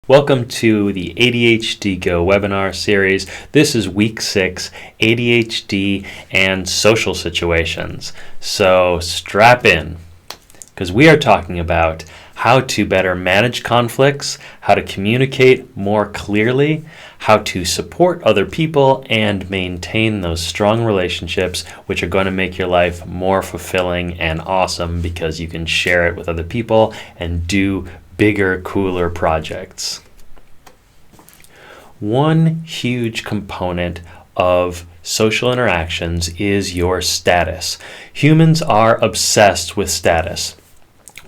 Welcome to the ADHD GO Webinar series. This is week 6, ADHD and social situations. So strap in, because we are talking about how to better manage conflicts, how to communicate more clearly, how to support other people, and maintain those strong relationships which are going to make your life more fulfilling and awesome because you can share it with other people and do bigger, cooler projects. One huge component of social interactions is your status. Humans are obsessed with status.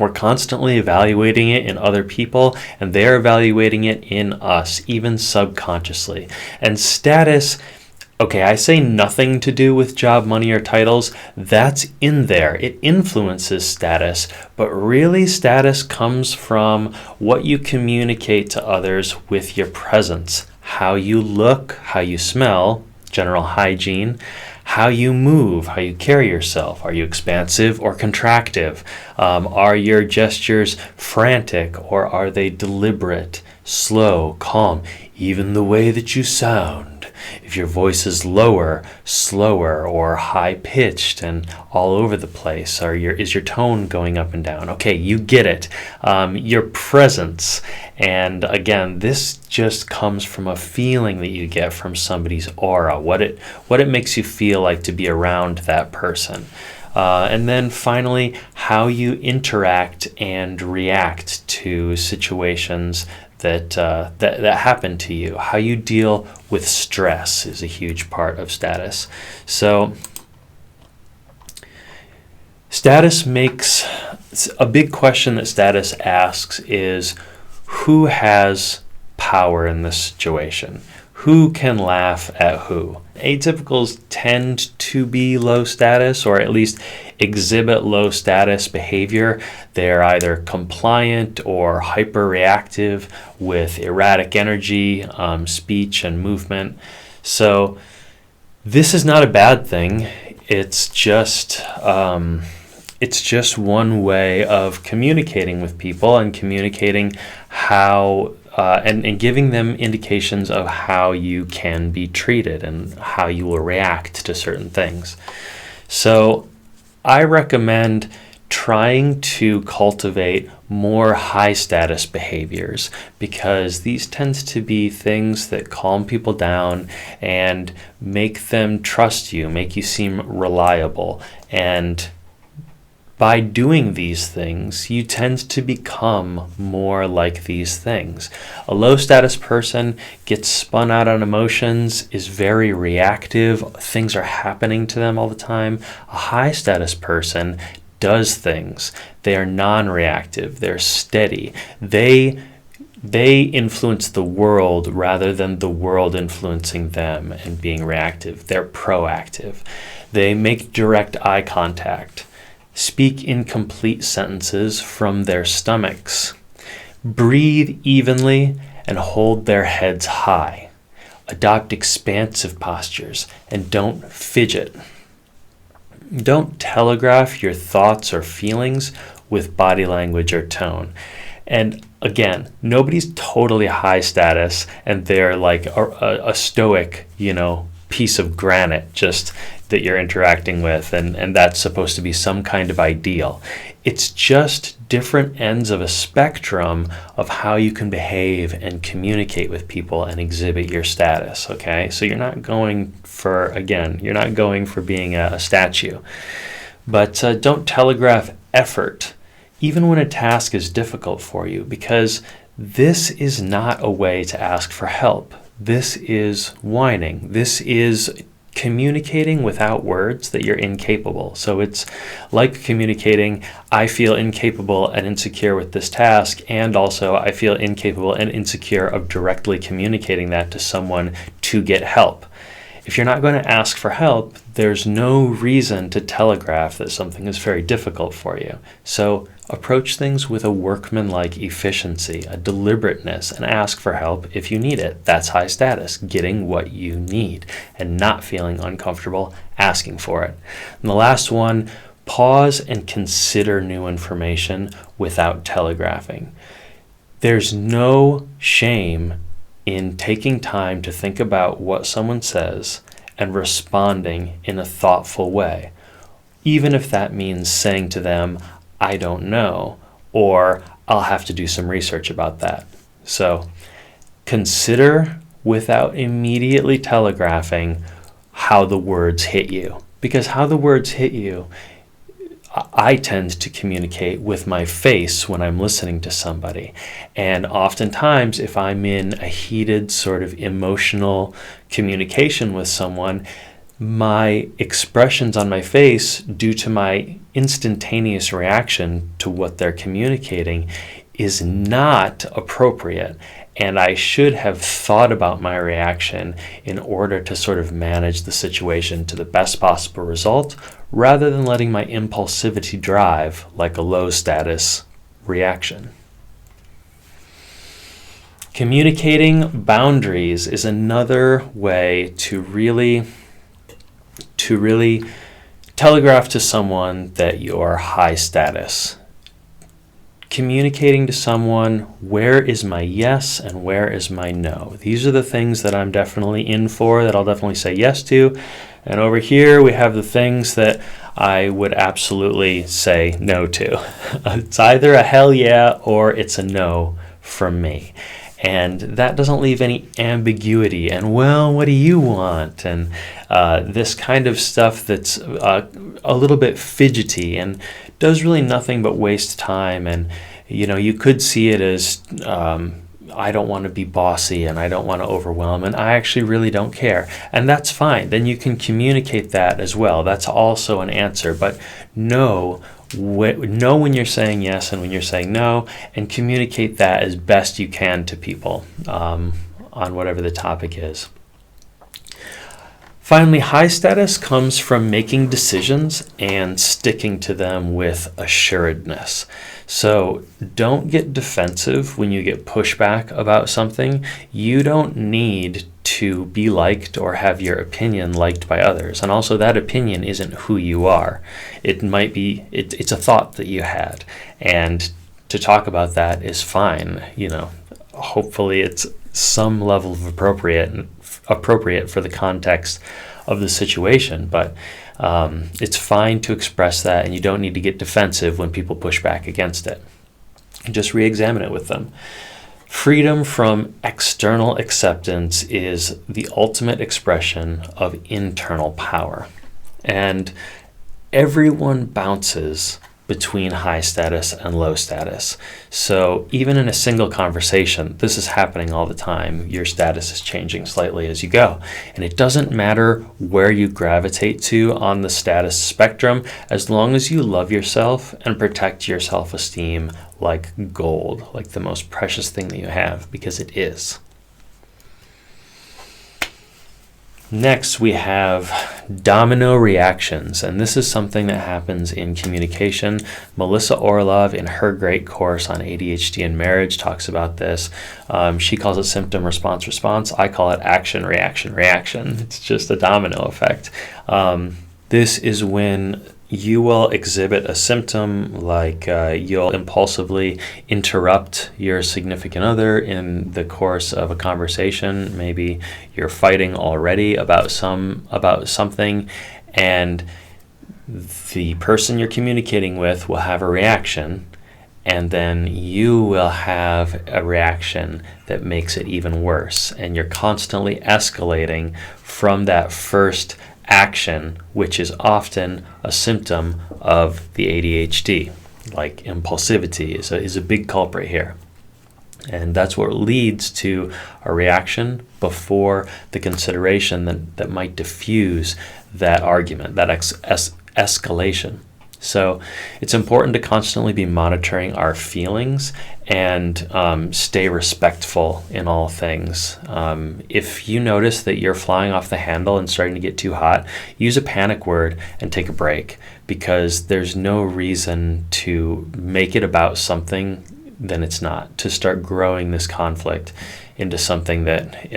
We're constantly evaluating it in other people, and they're evaluating it in us, even subconsciously. And status, okay, I say nothing to do with job, money, or titles. That's in there. It influences status, but really status comes from what you communicate to others with your presence, how you look, how you smell, general hygiene, how you move, how you carry yourself. Are you expansive or contractive? Are your gestures frantic or are they deliberate, slow, calm? Even the way that you sound. If your voice is lower, slower, or high-pitched and all over the place, or is your tone going up and down? Okay, you get it. Your presence. And again, this just comes from a feeling that you get from somebody's aura, what it makes you feel like to be around that person. And then finally, how you interact and react to situations that happen to you. How you deal with stress is a huge part of status. So status makes a big question that status asks is, who has power in this situation? Who can laugh at who? Atypicals tend to be low status, or at least exhibit low status behavior. They're either compliant or hyper-reactive with erratic energy, speech, and movement. So this is not a bad thing. It's just one way of communicating with people and communicating how and giving them indications of how you can be treated and how you will react to certain things. So I recommend trying to cultivate more high status behaviors, because these tend to be things that calm people down and make them trust you, make you seem reliable. And by doing these things, you tend to become more like these things. A low status person gets spun out on emotions, is very reactive, things are happening to them all the time. A high status person does things. They are non-reactive, they're steady. They influence the world rather than the world influencing them and being reactive. They're proactive. They make direct eye contact, speak in complete sentences from their stomachs, breathe evenly, and hold their heads high. Adopt expansive postures and don't fidget. Don't telegraph your thoughts or feelings with body language or tone. And again, nobody's totally high status and they're like a stoic, piece of granite just that you're interacting with, and that's supposed to be some kind of ideal. It's just different ends of a spectrum of how you can behave and communicate with people and exhibit your status, okay? So you're not going for being a statue. But don't telegraph effort, even when a task is difficult for you, because this is not a way to ask for help. This is whining. This is communicating without words that you're incapable. So it's like communicating, I feel incapable and insecure with this task, and also I feel incapable and insecure of directly communicating that to someone to get help. If you're not going to ask for help, there's no reason to telegraph that something is very difficult for you. So approach things with a workmanlike efficiency, a deliberateness, and ask for help if you need it. That's high status, getting what you need and not feeling uncomfortable asking for it. And the last one, pause and consider new information without telegraphing. There's no shame in taking time to think about what someone says and responding in a thoughtful way, even if that means saying to them, I don't know, or I'll have to do some research about that. So consider without immediately telegraphing how the words hit you, because how the words hit you, I tend to communicate with my face when I'm listening to somebody. And oftentimes, if I'm in a heated sort of emotional communication with someone, my expressions on my face, due to my instantaneous reaction to what they're communicating, is not appropriate. And I should have thought about my reaction in order to sort of manage the situation to the best possible result, rather than letting my impulsivity drive like a low status reaction. Communicating boundaries is another way to really telegraph to someone that you're high status. Communicating to someone, where is my yes and where is my no? These are the things that I'm definitely in for, that I'll definitely say yes to. And over here we have the things that I would absolutely say no to. It's either a hell yeah or it's a no from me. And that doesn't leave any ambiguity. And, well, what do you want? And this kind of stuff that's a little bit fidgety and does really nothing but waste time. And, you could see it as I don't want to be bossy and I don't want to overwhelm and I actually really don't care. And that's fine. Then you can communicate that as well. That's also an answer. But know when you're saying yes and when you're saying no, and communicate that as best you can to people on whatever the topic is. Finally, high status comes from making decisions and sticking to them with assuredness. So don't get defensive when you get pushback about something. You don't need to be liked or have your opinion liked by others. And also, that opinion isn't who you are. It might be, it's a thought that you had. And to talk about that is fine. Hopefully it's some level of appropriate for the context of the situation, but it's fine to express that, and you don't need to get defensive when people push back against it. Just re-examine it with them. Freedom from external acceptance is the ultimate expression of internal power, and everyone bounces between high status and low status. So even in a single conversation, this is happening all the time. Your status is changing slightly as you go. And it doesn't matter where you gravitate to on the status spectrum, as long as you love yourself and protect your self-esteem like gold, like the most precious thing that you have, because it is. Next, we have domino reactions, and this is something that happens in communication. Melissa Orlov, in her great course on ADHD and marriage, talks about this. She calls it symptom, response, response. I call it action, reaction, reaction. It's just a domino effect. This is when you will exhibit a symptom, like you'll impulsively interrupt your significant other in the course of a conversation. Maybe you're fighting already about something, and the person you're communicating with will have a reaction, and then you will have a reaction that makes it even worse. And you're constantly escalating from that first action, which is often a symptom of the ADHD, like impulsivity is a big culprit here. And that's what leads to a reaction before the consideration that might diffuse that argument, that escalation. So it's important to constantly be monitoring our feelings and stay respectful in all things. If you notice that you're flying off the handle and starting to get too hot, use a panic word and take a break, because there's no reason to make it about something that it's not, to start growing this conflict into something that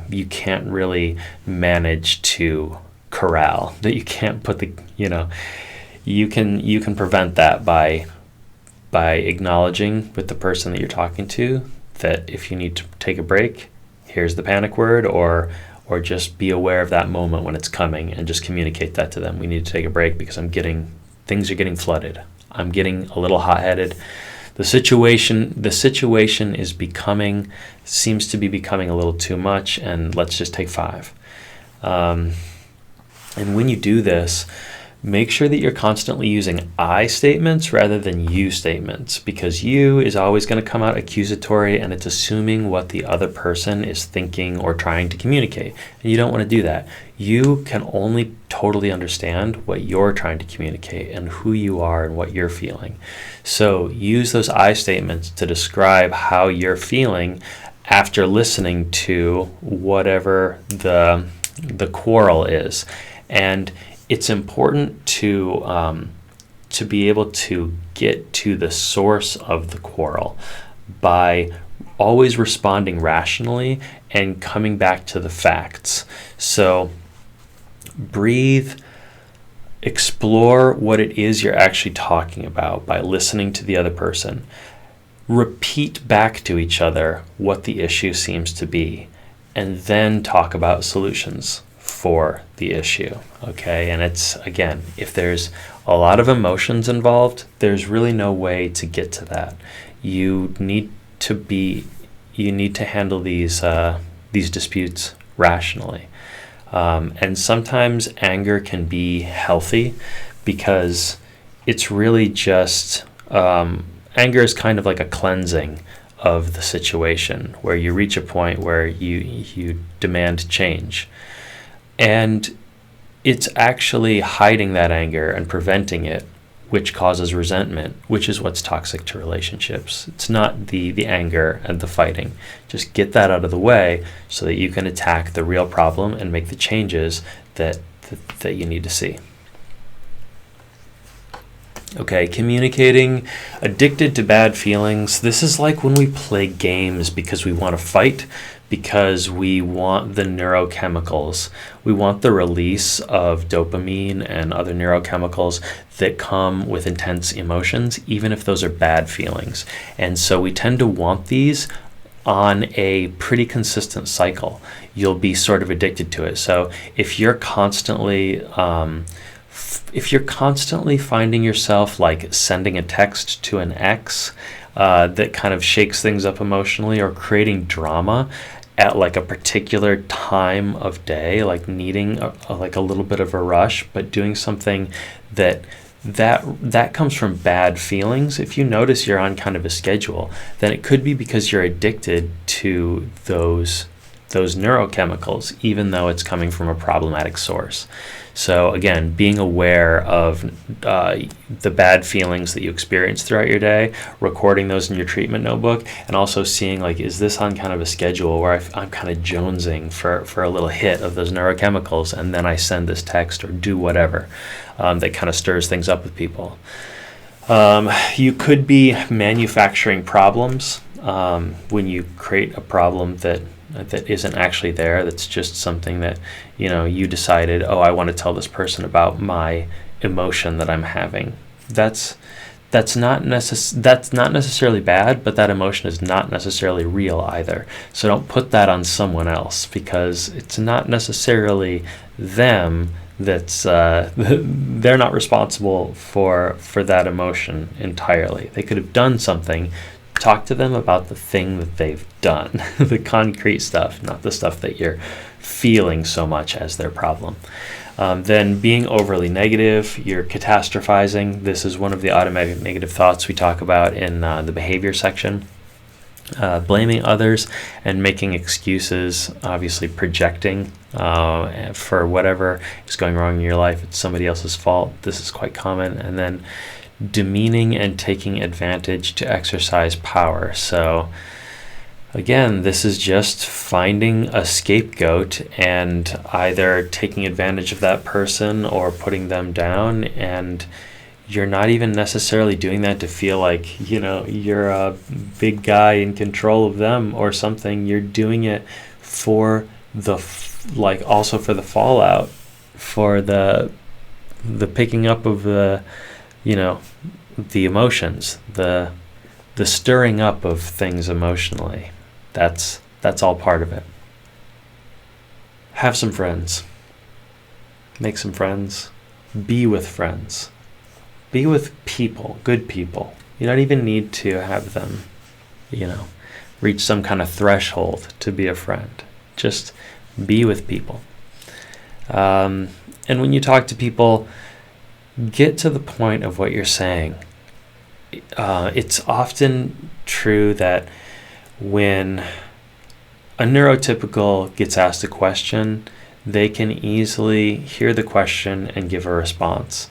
you can't really manage to corral, that you can't put you can prevent that by acknowledging with the person that you're talking to that if you need to take a break, here's the panic word, or just be aware of that moment when it's coming and just communicate that to them. We need to take a break because things are getting flooded. I'm getting a little hot-headed. The situation seems to be becoming a little too much, and let's just take 5. And when you do this, make sure that you're constantly using I statements rather than you statements, because you is always going to come out accusatory, and it's assuming what the other person is thinking or trying to communicate. And you don't want to do that. You can only totally understand what you're trying to communicate and who you are and what you're feeling. So use those I statements to describe how you're feeling after listening to whatever the quarrel is. And it's important to be able to get to the source of the quarrel by always responding rationally and coming back to the facts. So breathe, explore what it is you're actually talking about by listening to the other person. Repeat back to each other what the issue seems to be, and then talk about solutions for the issue. Okay, and it's, again, if there's a lot of emotions involved, there's really no way to get to that. You need to handle these disputes rationally. And sometimes anger can be healthy, because it's really just anger is kind of like a cleansing of the situation, where you reach a point where you demand change. And it's actually hiding that anger and preventing it, which causes resentment, which is what's toxic to relationships. It's not the anger and the fighting. Just get that out of the way so that you can attack the real problem and make the changes that you need to see. Okay, communicating, addicted to bad feelings. This is like when we play games because we want to fight, because we want the neurochemicals. We want the release of dopamine and other neurochemicals that come with intense emotions, even if those are bad feelings. And so we tend to want these on a pretty consistent cycle. You'll be sort of addicted to it. So if you're constantly finding yourself like sending a text to an ex that kind of shakes things up emotionally, or creating drama at like a particular time of day, like needing like a little bit of a rush, but doing something that comes from bad feelings. If you notice you're on kind of a schedule, then it could be because you're addicted to those neurochemicals, even though it's coming from a problematic source. So again, being aware of the bad feelings that you experience throughout your day, recording those in your treatment notebook, and also seeing like, is this on kind of a schedule where I'm kind of jonesing for a little hit of those neurochemicals, and then I send this text or do whatever that kind of stirs things up with people. You could be manufacturing problems when you create a problem that isn't actually there. That's just something that you decided, I want to tell this person about my emotion that I'm having. That's not necessarily bad, but that emotion is not necessarily real either. So don't put that on someone else, because it's not necessarily them. They're not responsible for that emotion entirely. They could have done something. Talk to them about the thing that they've done, the concrete stuff, not the stuff that you're feeling so much as their problem. Then being overly negative, you're catastrophizing. This is one of the automatic negative thoughts we talk about in the behavior section. Blaming others and making excuses, obviously projecting for whatever is going wrong in your life. It's somebody else's fault. This is quite common. And then demeaning and taking advantage to exercise power. So again, this is just finding a scapegoat and either taking advantage of that person or putting them down, and you're not even necessarily doing that to feel like you're a big guy in control of them or something. You're doing it for also for the fallout, for the picking up of the emotions, the the stirring up of things emotionally. That's all part of it. Have some friends. Make some friends. Be with friends. Be with people, good people. You don't even need to have them, reach some kind of threshold to be a friend. Just be with people. And when you talk to people, get to the point of what you're saying. It's often true that when a neurotypical gets asked a question, they can easily hear the question and give a response.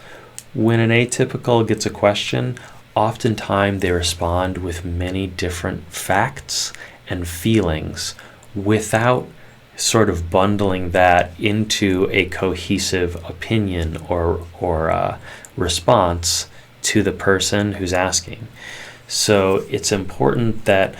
When an atypical gets a question, oftentimes they respond with many different facts and feelings without sort of bundling that into a cohesive opinion or response to the person who's asking. So it's important that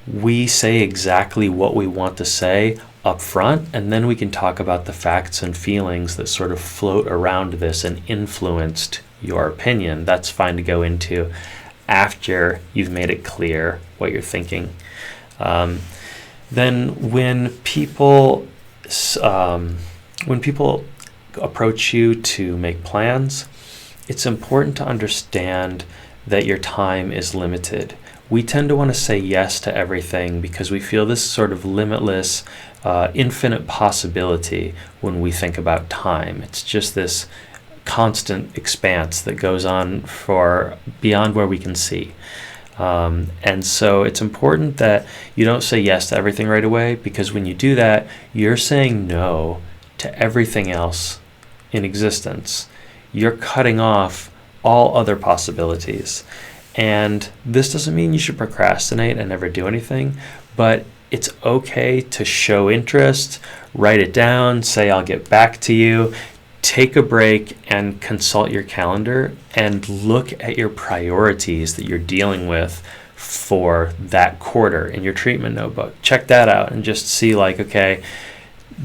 we say exactly what we want to say up front, and then we can talk about the facts and feelings that sort of float around this and influenced your opinion. That's fine to go into after you've made it clear what you're thinking. Then when people approach you to make plans, it's important to understand that your time is limited. We tend to want to say yes to everything because we feel this sort of limitless, infinite possibility when we think about time. It's just this constant expanse that goes on for beyond where we can see. And so it's important that you don't say yes to everything right away, because when you do that, you're saying no to everything else in existence. You're cutting off all other possibilities. And this doesn't mean you should procrastinate and never do anything, but it's okay to show interest, write it down, say I'll get back to you, take a break and consult your calendar and look at your priorities that you're dealing with for that quarter in your treatment notebook. Check that out and just see okay,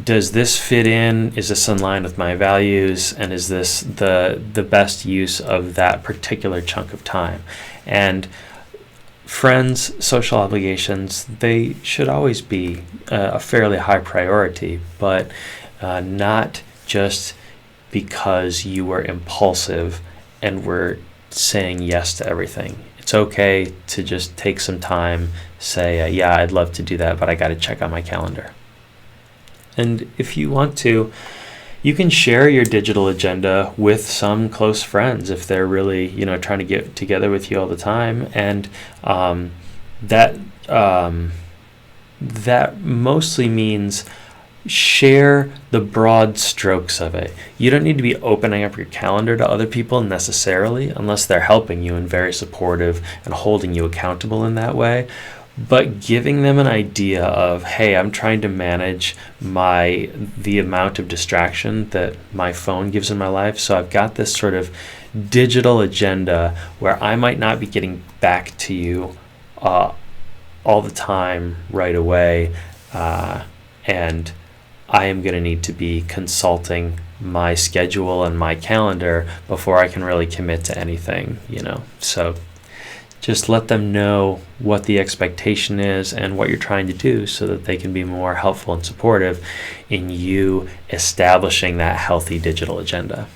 does this fit in? Is this in line with my values? And is this the best use of that particular chunk of time? And friends, social obligations, they should always be a fairly high priority, but not just because you were impulsive and were saying yes to everything. It's okay to just take some time, say, yeah, I'd love to do that, but I got to check on my calendar. And if you want to, you can share your digital agenda with some close friends if they're really, trying to get together with you all the time. And that mostly means share the broad strokes of it. You don't need to be opening up your calendar to other people necessarily, unless they're helping you and very supportive and holding you accountable in that way. But giving them an idea of, hey, I'm trying to manage the amount of distraction that my phone gives in my life. So I've got this sort of digital agenda where I might not be getting back to you all the time right away. And I am going to need to be consulting my schedule and my calendar before I can really commit to anything, So just let them know what the expectation is and what you're trying to do so that they can be more helpful and supportive in you establishing that healthy digital agenda.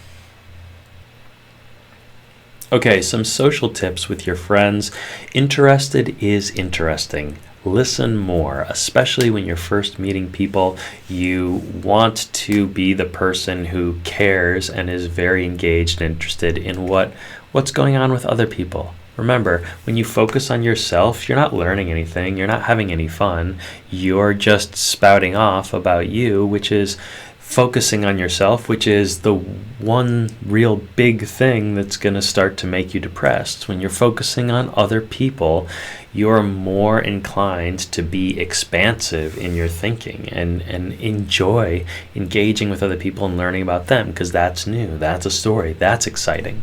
Okay, some social tips with your friends. Interested is interesting. Listen more, especially when you're first meeting people. You want to be the person who cares and is very engaged and interested in what's going on with other people. Remember, when you focus on yourself, you're not learning anything, you're not having any fun, you're just spouting off about you, which is focusing on yourself, which is the one real big thing that's going to start to make you depressed. When you're focusing on other people, you're more inclined to be expansive in your thinking and enjoy engaging with other people and learning about them, because that's new, that's a story, that's exciting.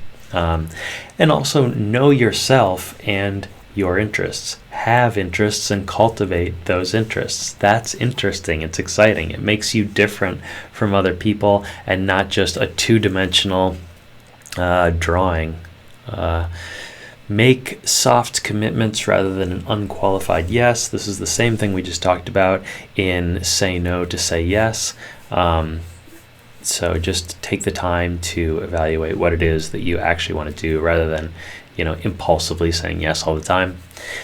And also know yourself and your interests. Have interests and cultivate those interests. That's interesting. It's exciting. It makes you different from other people and not just a two-dimensional drawing. Make soft commitments rather than an unqualified yes. This is the same thing we just talked about in say no to say yes. So just take the time to evaluate what it is that you actually want to do rather than, impulsively saying yes all the time.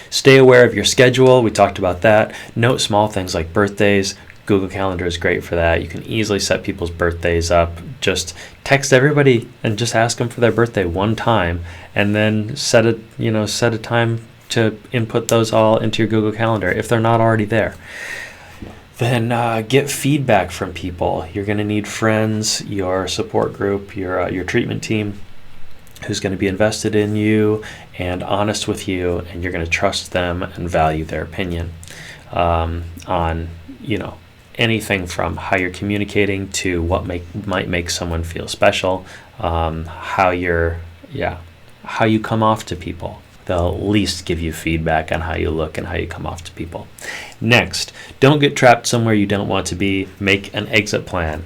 Stay aware of your schedule. We talked about that. Note small things like birthdays. Google Calendar is great for that. You can easily set people's birthdays up. Just text everybody and just ask them for their birthday one time, and then set a time to input those all into your Google Calendar if they're not already there. Then get feedback from people. You're going to need friends, your support group, your treatment team, who's going to be invested in you and honest with you, and you're going to trust them and value their opinion on anything from how you're communicating to what might make someone feel special, how you come off to people. They'll at least give you feedback on how you look and how you come off to people. Next, don't get trapped somewhere you don't want to be. Make an exit plan.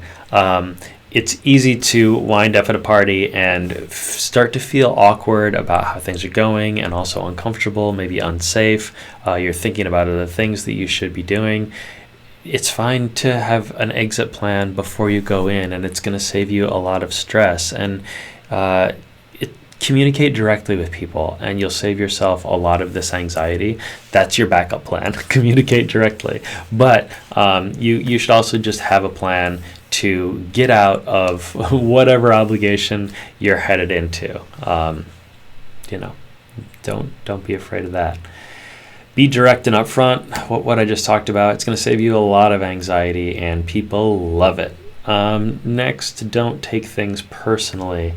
It's easy to wind up at a party and start to feel awkward about how things are going and also uncomfortable, maybe unsafe. You're thinking about other things that you should be doing. It's fine to have an exit plan before you go in, and it's going to save you a lot of stress. And communicate directly with people, and you'll save yourself a lot of this anxiety. That's your backup plan. Communicate directly. But you should also just have a plan to get out of whatever obligation you're headed into. Don't be afraid of that. Be direct and upfront. What I just talked about, it's going to save you a lot of anxiety, and people love it. Next, don't take things personally.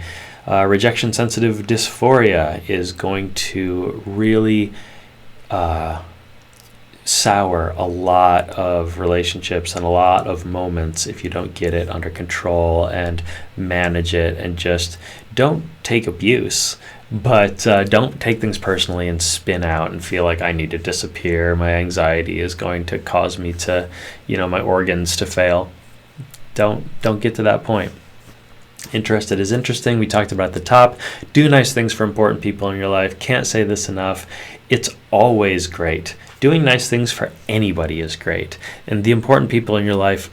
Rejection-sensitive dysphoria is going to really sour a lot of relationships and a lot of moments if you don't get it under control and manage it, and just don't take abuse. But don't take things personally and spin out and feel like I need to disappear. My anxiety is going to cause me to, my organs to fail. Don't get to that point. Interested is interesting. We talked about at the top. Do nice things for important people in your life. Can't say this enough. It's always great. Doing nice things for anybody is great. And the important people in your life,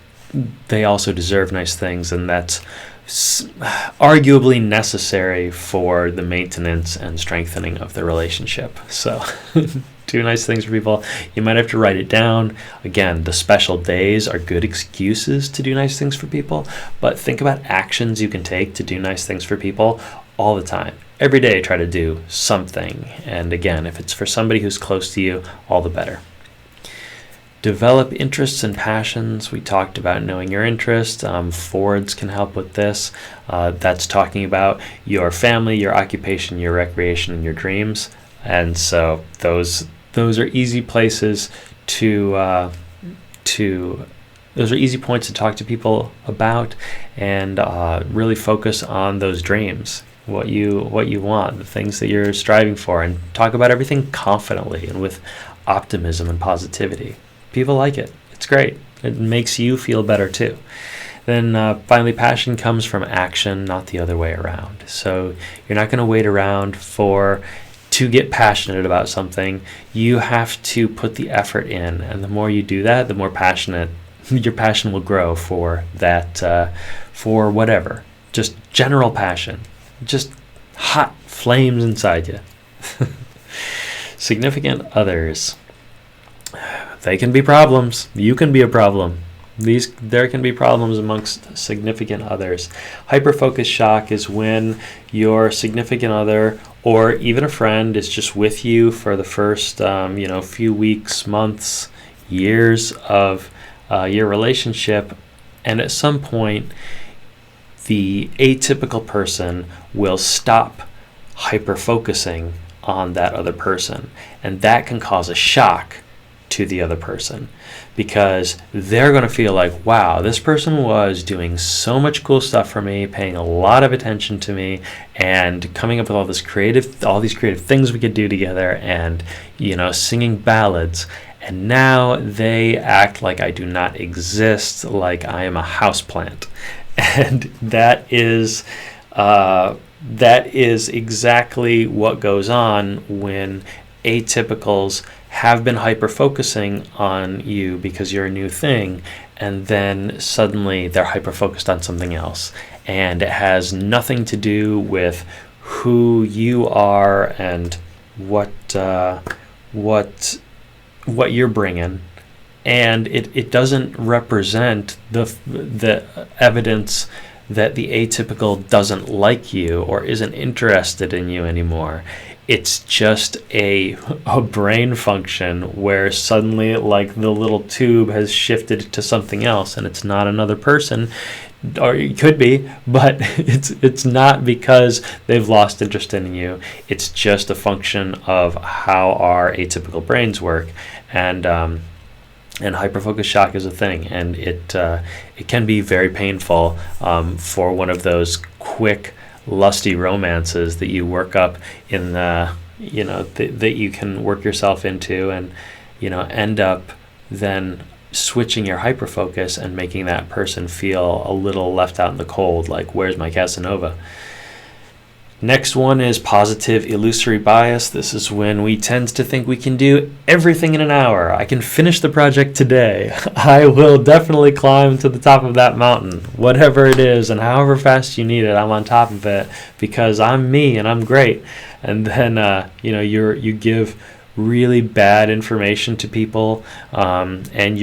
they also deserve nice things, and that's arguably necessary for the maintenance and strengthening of the relationship. So do nice things for people. You might have to write it down. Again, the special days are good excuses to do nice things for people, but think about actions you can take to do nice things for people all the time. Every day try to do something. And again, if it's for somebody who's close to you, all the better. Develop interests and passions. We talked about knowing your interests. Fords can help with this. That's talking about your family, your occupation, your recreation, and your dreams. And so those are easy places those are easy points to talk to people about, and really focus on those dreams, what you want, the things that you're striving for, and talk about everything confidently and with optimism and positivity. People like it. It's great. It makes you feel better too. Then finally, passion comes from action, not the other way around. So you're not going to wait around to get passionate about something. You have to put the effort in, and the more you do that, the more passionate your passion will grow for that, for whatever. Just general passion. Just hot flames inside you. Significant others. They can be problems. You can be a problem. There can be problems amongst significant others. Hyperfocus shock is when your significant other or even a friend is just with you for the first few weeks, months, years of your relationship, and at some point the atypical person will stop hyperfocusing on that other person, and that can cause a shock to the other person, because they're going to feel like, wow, this person was doing so much cool stuff for me, paying a lot of attention to me, and coming up with all these creative things we could do together, and singing ballads, and now they act like I do not exist, like I am a houseplant. And that is that is exactly what goes on when atypicals have been hyper-focusing on you because you're a new thing, and then suddenly they're hyper-focused on something else. And it has nothing to do with who you are and what you're bringing. And it doesn't represent the evidence that the atypical doesn't like you or isn't interested in you anymore. It's just a brain function where suddenly, like, the little tube has shifted to something else, and it's not another person, or it could be, but it's not because they've lost interest in you. It's just a function of how our atypical brains work, and hyperfocus shock is a thing, and it can be very painful for one of those quick, lusty romances that you work up in the, that you can work yourself into, and end up then switching your hyperfocus and making that person feel a little left out in the cold, like, where's my Casanova? Next one is positive illusory bias. This is when we tend to think we can do everything in an hour. I can finish the project today. I will definitely climb to the top of that mountain, whatever it is, and however fast you need it, I'm on top of it because I'm me and I'm great. And then you give really bad information to people, and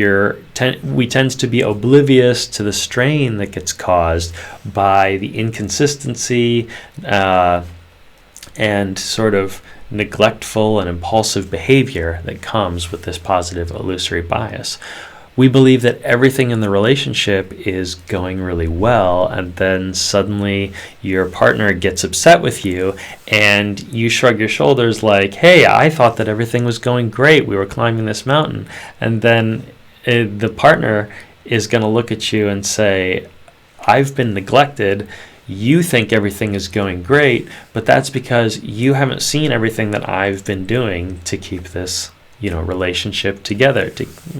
we tend to be oblivious to the strain that gets caused by the inconsistency and sort of neglectful and impulsive behavior that comes with this positive illusory bias. We believe that everything in the relationship is going really well, and then suddenly your partner gets upset with you and you shrug your shoulders like, hey, I thought that everything was going great. We were climbing this mountain. And then the partner is going to look at you and say, I've been neglected. You think everything is going great, but that's because you haven't seen everything that I've been doing to keep this relationship together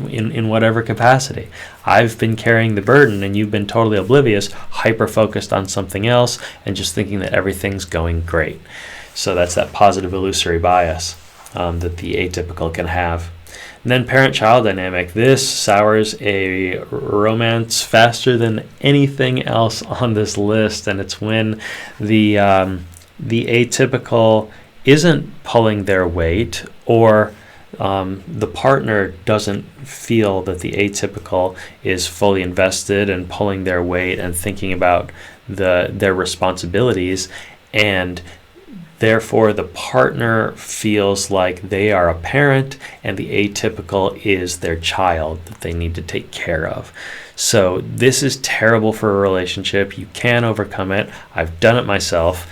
in whatever capacity. I've been carrying the burden and you've been totally oblivious, hyper-focused on something else and just thinking that everything's going great. So that's that positive illusory bias that the atypical can have. And then parent-child dynamic. This sours a romance faster than anything else on this list, and it's when the atypical isn't pulling their weight, or the partner doesn't feel that the atypical is fully invested and pulling their weight and thinking about their responsibilities, and therefore the partner feels like they are a parent and the atypical is their child that they need to take care of. So this is terrible for a relationship. You can overcome it. I've done it myself.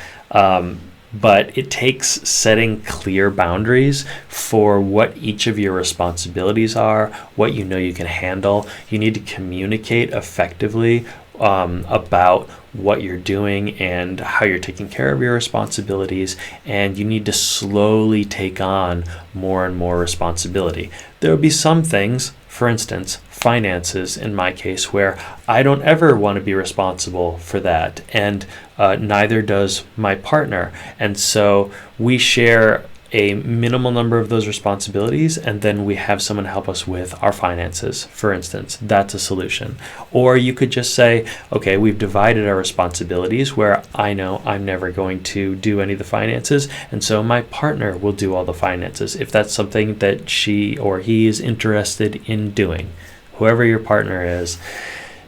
But it takes setting clear boundaries for what each of your responsibilities are, what you can handle. You need to communicate effectively about what you're doing and how you're taking care of your responsibilities, and you need to slowly take on more and more responsibility. There will be some things, for instance, finances in my case, where I don't ever want to be responsible for that, and neither does my partner. And so we share a minimal number of those responsibilities, and then we have someone help us with our finances, for instance. That's a solution. Or you could just say, okay, we've divided our responsibilities where I know I'm never going to do any of the finances, and so my partner will do all the finances if that's something that she or he is interested in doing. Whoever your partner is,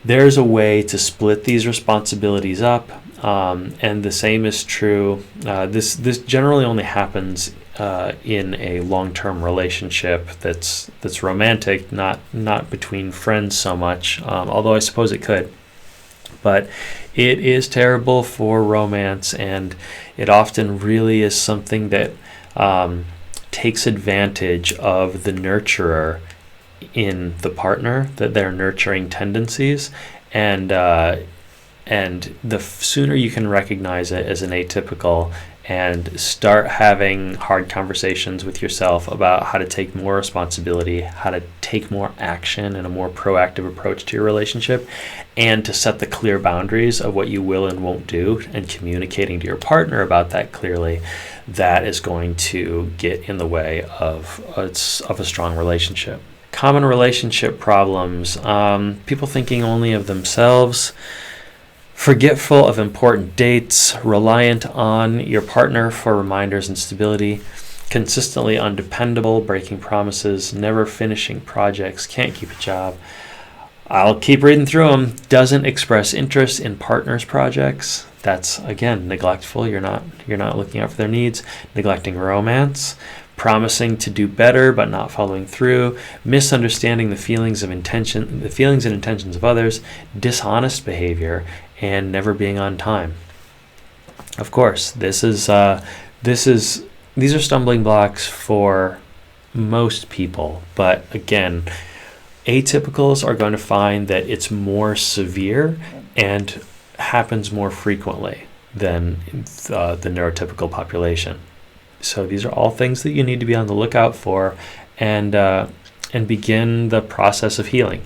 there's a way to split these responsibilities up, and the same is true. This generally only happens in a long-term relationship that's romantic, not between friends so much, although I suppose it could. But it is terrible for romance, and it often really is something that takes advantage of the nurturer in the partner, that their nurturing tendencies, and the sooner you can recognize it as an atypical and start having hard conversations with yourself about how to take more responsibility, how to take more action and a more proactive approach to your relationship, and to set the clear boundaries of what you will and won't do, and communicating to your partner about that clearly, that is going to get in the way of a strong relationship. Common relationship problems, people thinking only of themselves, forgetful of important dates, reliant on your partner for reminders and stability, consistently undependable, breaking promises, never finishing projects, can't keep a job. I'll keep reading through them. Doesn't express interest in partner's projects. That's, again, neglectful. You're not looking out for their needs. Neglecting romance. Promising to do better but not following through, misunderstanding the feelings and intentions of others, dishonest behavior, and never being on time. Of course, these are stumbling blocks for most people, but again, atypicals are going to find that it's more severe and happens more frequently than the neurotypical population. So these are all things that you need to be on the lookout for, and begin the process of healing.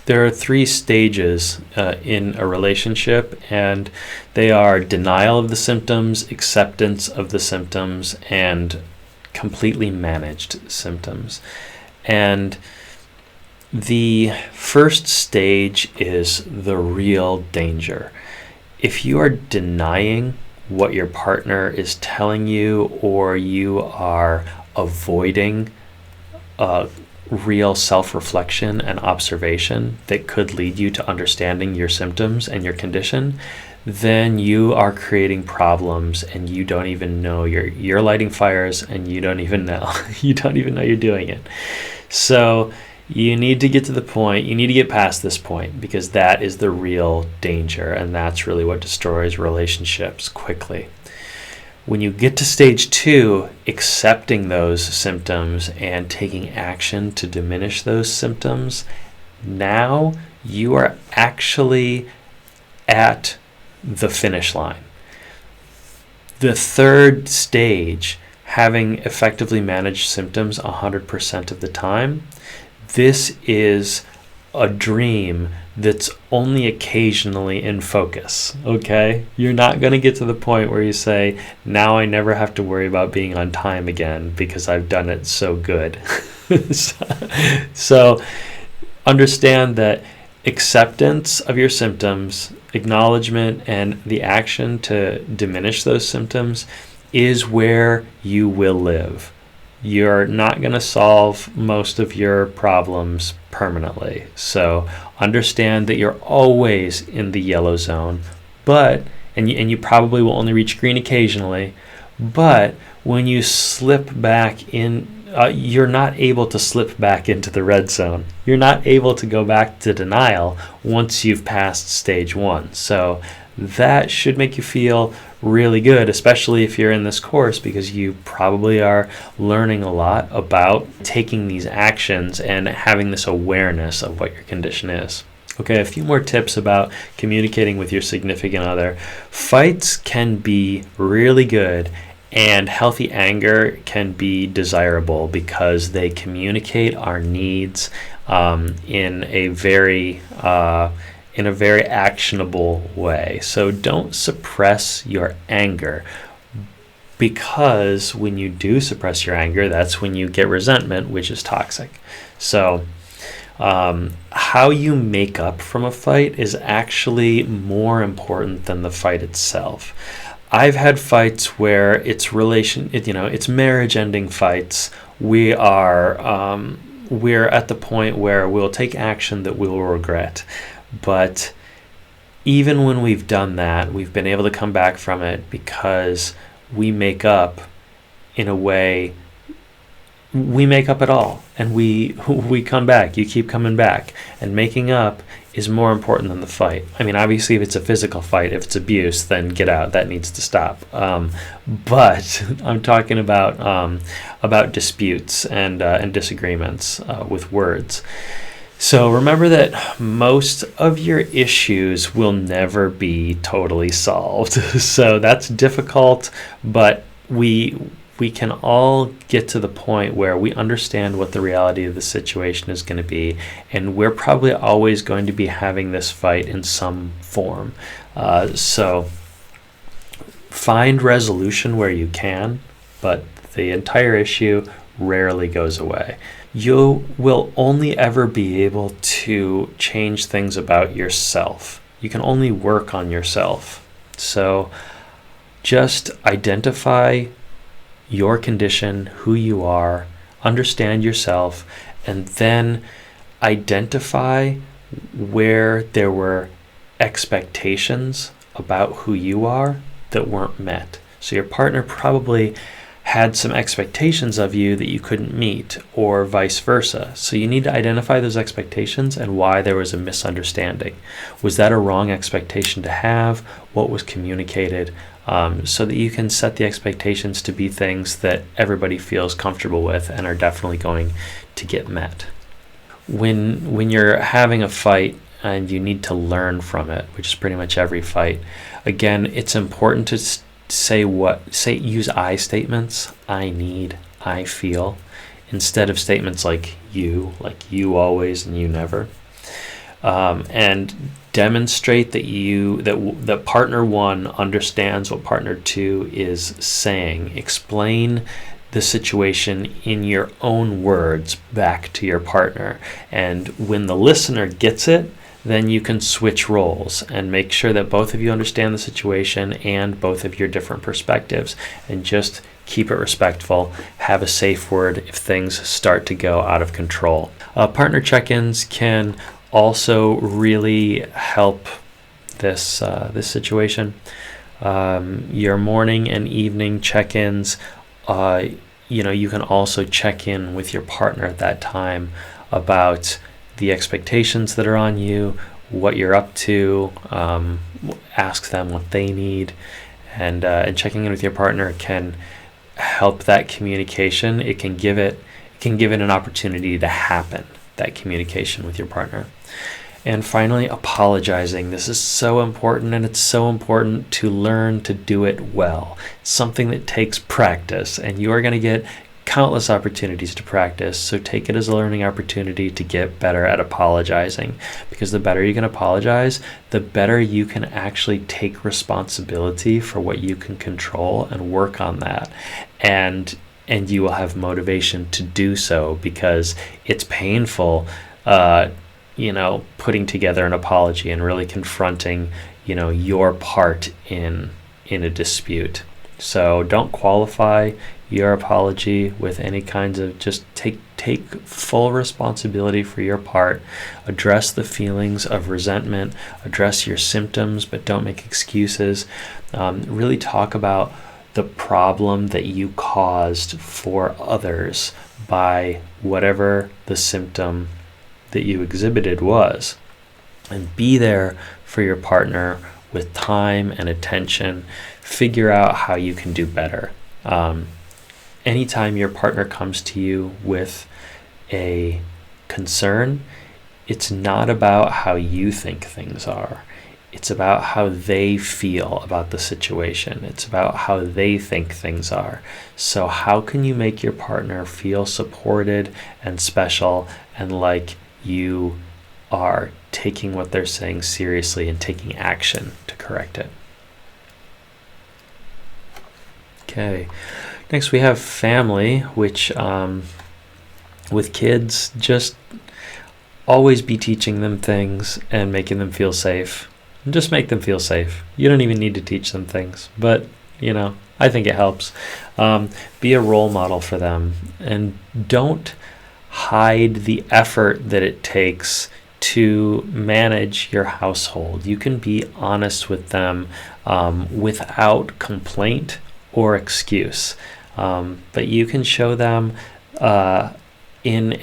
There are 3 stages in a relationship, and they are denial of the symptoms, acceptance of the symptoms, and completely managed symptoms. And the first stage is the real danger. If you are denying what your partner is telling you, or you are avoiding real self-reflection and observation that could lead you to understanding your symptoms and your condition, then you are creating problems, and you don't even know you're lighting fires, and you don't even know you're doing it. So you need to get to the point, you need to get past this point, because that is the real danger, and that's really what destroys relationships quickly. When you get to stage 2, accepting those symptoms and taking action to diminish those symptoms, now you are actually at the finish line. The third stage, having effectively managed symptoms 100% of the time, this is a dream that's only occasionally in focus, okay? You're not going to get to the point where you say, now I never have to worry about being on time again because I've done it so good. So understand that acceptance of your symptoms, acknowledgement, and the action to diminish those symptoms is where you will live. You're not going to solve most of your problems permanently. So understand that you're always in the yellow zone, but and you probably will only reach green occasionally, but when you slip back in, you're not able to slip back into the red zone. You're not able to go back to denial once you've passed stage 1. So that should make you feel really good, especially if you're in this course, because you probably are learning a lot about taking these actions and having this awareness of what your condition is. Okay, a few more tips about communicating with your significant other. Fights can be really good, and healthy anger can be desirable because they communicate our needs in a very actionable way. So don't suppress your anger, because when you do suppress your anger, that's when you get resentment, which is toxic. So how you make up from a fight is actually more important than the fight itself. I've had fights where it's marriage-ending fights. We're at the point where we'll take action that we will regret. But even when we've done that, we've been able to come back from it because we make up in a way. We make up it all, and we come back. You keep coming back, and making up is more important than the fight. I mean, obviously, if it's a physical fight, if it's abuse, then get out. That needs to stop. But I'm talking about disputes and disagreements with words. So remember that most of your issues will never be totally solved. So that's difficult, but we can all get to the point where we understand what the reality of the situation is going to be, and we're probably always going to be having this fight in some form. So find resolution where you can, but the entire issue rarely goes away. You will only ever be able to change things about yourself. You can only work on yourself. So just identify your condition, who you are, understand yourself, and then identify where there were expectations about who you are that weren't met. So your partner probably had some expectations of you that you couldn't meet, or vice versa. So you need to identify those expectations and why there was a misunderstanding. Was that a wrong expectation to have? What was communicated? So that you can set the expectations to be things that everybody feels comfortable with and are definitely going to get met. When you're having a fight and you need to learn from it, which is pretty much every fight, again, it's important to use I statements. I need, I feel, instead of statements like you always and you never. And demonstrate that partner one understands what partner two is saying. Explain the situation in your own words back to your partner. And when the listener gets it, then you can switch roles and make sure that both of you understand the situation and both of your different perspectives, and just keep it respectful. Have a safe word if things start to go out of control. Partner check-ins can also really help this situation. Your morning and evening check-ins, you can also check in with your partner at that time about the expectations that are on you, what you're up to. Ask them what they need, and checking in with your partner can help that communication. It can give it an opportunity to happen, that communication with your partner. And finally, apologizing. This is so important, and it's so important to learn to do it well. It's something that takes practice, and you are going to get countless opportunities to practice. So take it as a learning opportunity to get better at apologizing, because the better you can apologize, the better you can actually take responsibility for what you can control and work on that. And you will have motivation to do so, because it's painful putting together an apology and really confronting, your part in a dispute. So don't qualify your apology with any kinds of, just take full responsibility for your part. Address the feelings of resentment, address your symptoms, but don't make excuses. Really talk about the problem that you caused for others by whatever the symptom that you exhibited was, and be there for your partner with time and attention. Figure out how you can do better. Anytime your partner comes to you with a concern, it's not about how you think things are. It's about how they feel about the situation. It's about how they think things are. So how can you make your partner feel supported and special, and like you are taking what they're saying seriously and taking action to correct it? Okay. Next we have family, which with kids, just always be teaching them things and making them feel safe. Just make them feel safe. You don't even need to teach them things, but I think it helps. Be a role model for them, and don't hide the effort that it takes to manage your household. You can be honest with them without complaint or excuse, but you can show them you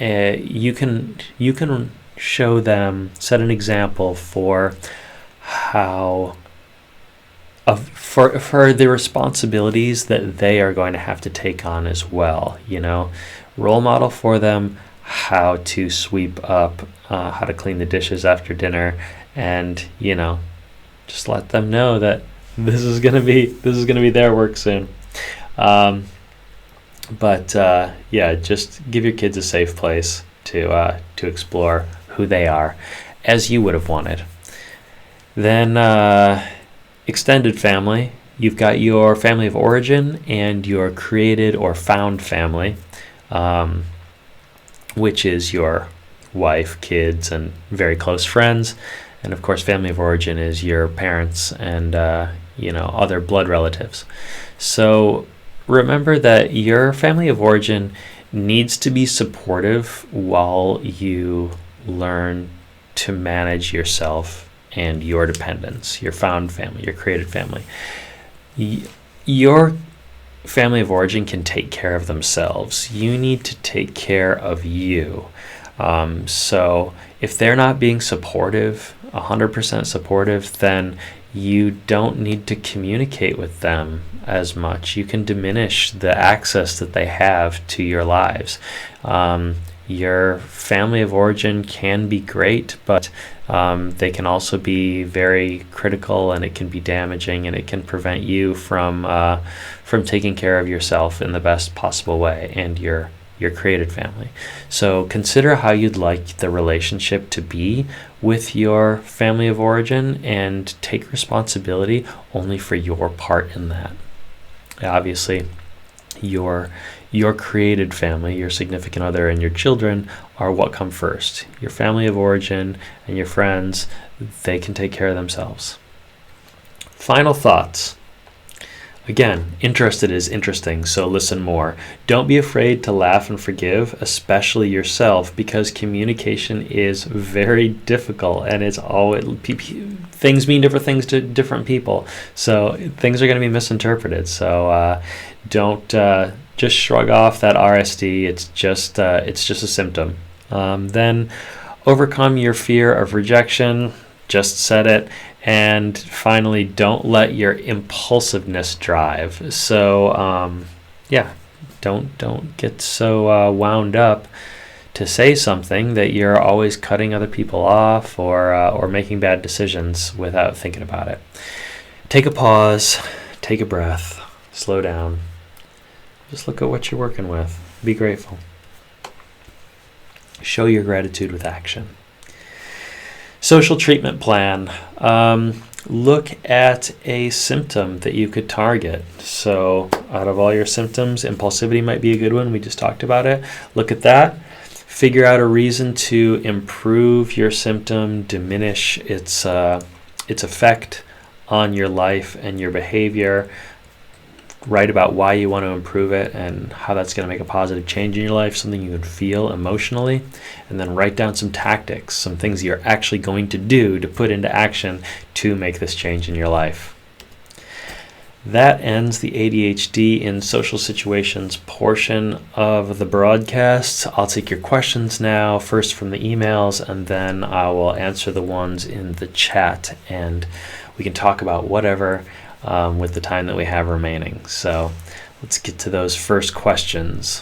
can show them, set an example for how for the responsibilities that they are going to have to take on as well. Role model for them how to sweep up, how to clean the dishes after dinner, and just let them know that this is gonna be their work soon. But just give your kids a safe place to explore who they are, as you would have wanted. Then extended family. You've got your family of origin and your created or found family, which is your wife, kids, and very close friends. And of course, family of origin is your parents and other blood relatives. So remember that your family of origin needs to be supportive while you learn to manage yourself and your dependents, your found family, your created family. Your family of origin can take care of themselves. You need to take care of you. So if they're not being supportive, 100% supportive, then you don't need to communicate with them as much. You can diminish the access that they have to your lives. Your family of origin can be great, but they can also be very critical, and it can be damaging, and it can prevent you from taking care of yourself in the best possible way and your created family. So consider how you'd like the relationship to be with your family of origin, and take responsibility only for your part in that. Obviously, your created family, your significant other, and your children are what come first. Your family of origin and your friends, they can take care of themselves. Final thoughts. Again, interested is interesting, so listen more. Don't be afraid to laugh and forgive, especially yourself, because communication is very difficult, and it's always things mean different things to different people. So things are going to be misinterpreted. So don't just shrug off that RSD. It's just a symptom. Then overcome your fear of rejection. Just said it. And finally, don't let your impulsiveness drive. So, don't get so wound up to say something that you're always cutting other people off or making bad decisions without thinking about it. Take a pause, take a breath, slow down. Just look at what you're working with. Be grateful. Show your gratitude with action. Social treatment plan. Look at a symptom that you could target. So out of all your symptoms, impulsivity might be a good one. We just talked about it. Look at that. Figure out a reason to improve your symptom, diminish its effect on your life and your behavior. Write about why you want to improve it and how that's going to make a positive change in your life, something you would feel emotionally, and then write down some tactics, some things you're actually going to do to put into action to make this change in your life. That ends the ADHD in social situations portion of the broadcast. I'll take your questions now, first from the emails, and then I will answer the ones in the chat, and we can talk about whatever with the time that we have remaining. So let's get to those first questions.